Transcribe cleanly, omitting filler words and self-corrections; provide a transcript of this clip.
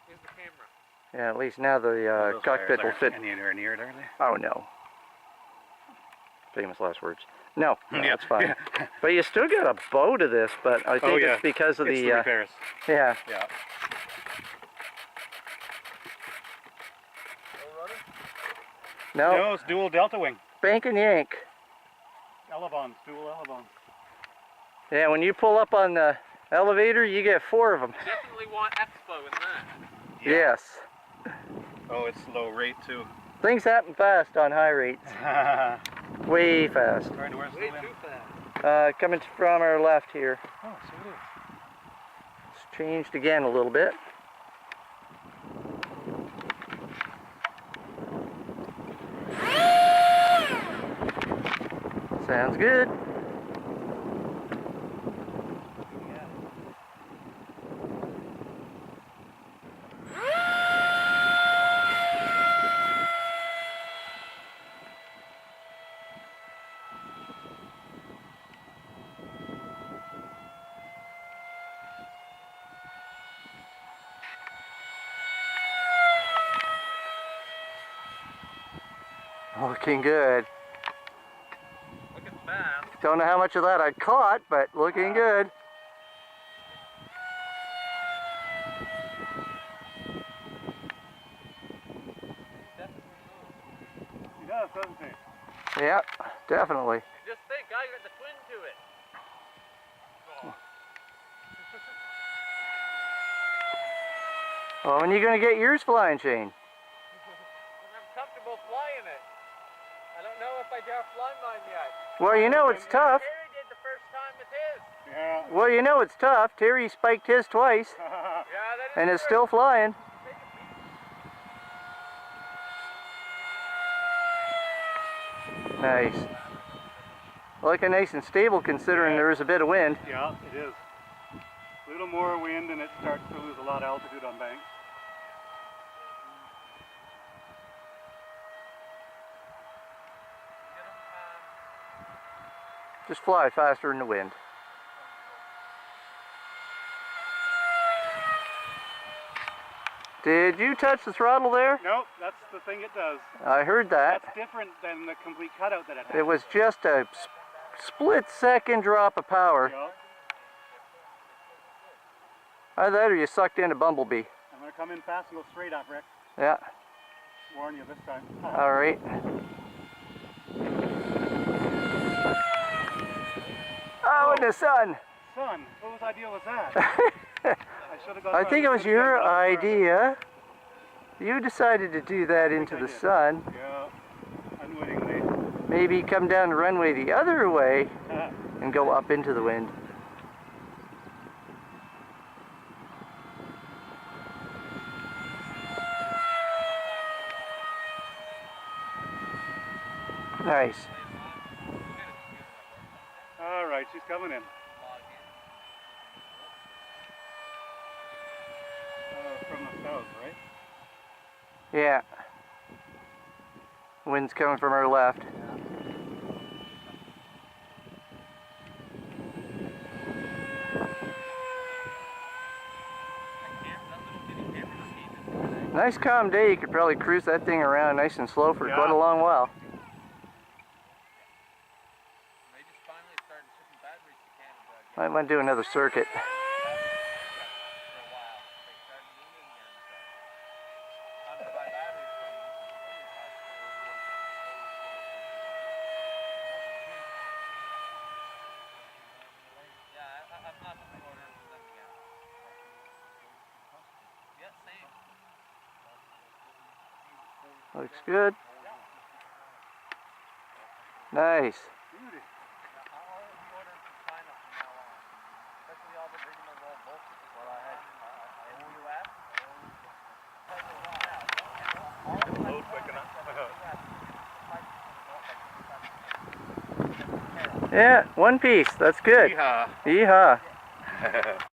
Here's the camera. Yeah, at least now the cockpit will fit. Anywhere near it, are they? Oh no. Famous last words. No, Yeah. it's fine. But you still got a bow to this, but I think it's because of the repairs. Yeah. Yeah. No. No, it's dual delta wing. Bank and yank. Elevons, dual elevons. Yeah, when you pull up on the elevator, you get 4 of them. Definitely want expo in that. Yeah. Yes. Oh, it's low rate too. Things happen fast on high rates. Way fast. Way too fast. Coming from our left here. Oh, so it is. It's changed again a little bit. Sounds good. Looking good. Looking fast. Don't know how much of that I caught, but looking good. He does, doesn't he? Yeah, definitely. Just think, I got the twin to it. Well, when are you going to get yours flying, Shane? I'm comfortable flying it. I don't know if I dare fly mine yet. Well, you know it's tough. Terry did the first time with his. Yeah. Well, you know it's tough. Terry spiked his twice, Yeah, that is and it's true. still flying. Nice. Looking nice and stable considering there is a bit of wind. Yeah, it is. A little more wind and it starts to lose a lot of altitude on banks. Just fly faster in the wind. Did you touch the throttle there? Nope, that's the thing it does. I heard that. That's different than the complete cutout that it has. It was just a split second drop of power. Yeah. Either that or you sucked in a bumblebee. I'm going to come in fast and go straight up, Rick. Yeah. Warn you this time. All right. Oh, in the sun. Son, whose idea was that? I think it was your idea. You decided to do that into the sun. Yeah, unwittingly. Maybe come down the runway the other way and go up into the wind. Nice. All right, she's coming in. From the south, right? Yeah. Wind's coming from our left. Nice calm day. You could probably cruise that thing around nice and slow for quite a long while. Might want to do another circuit. Looks good. Nice. Yeah, one piece. That's good. Yeehaw. Yeehaw.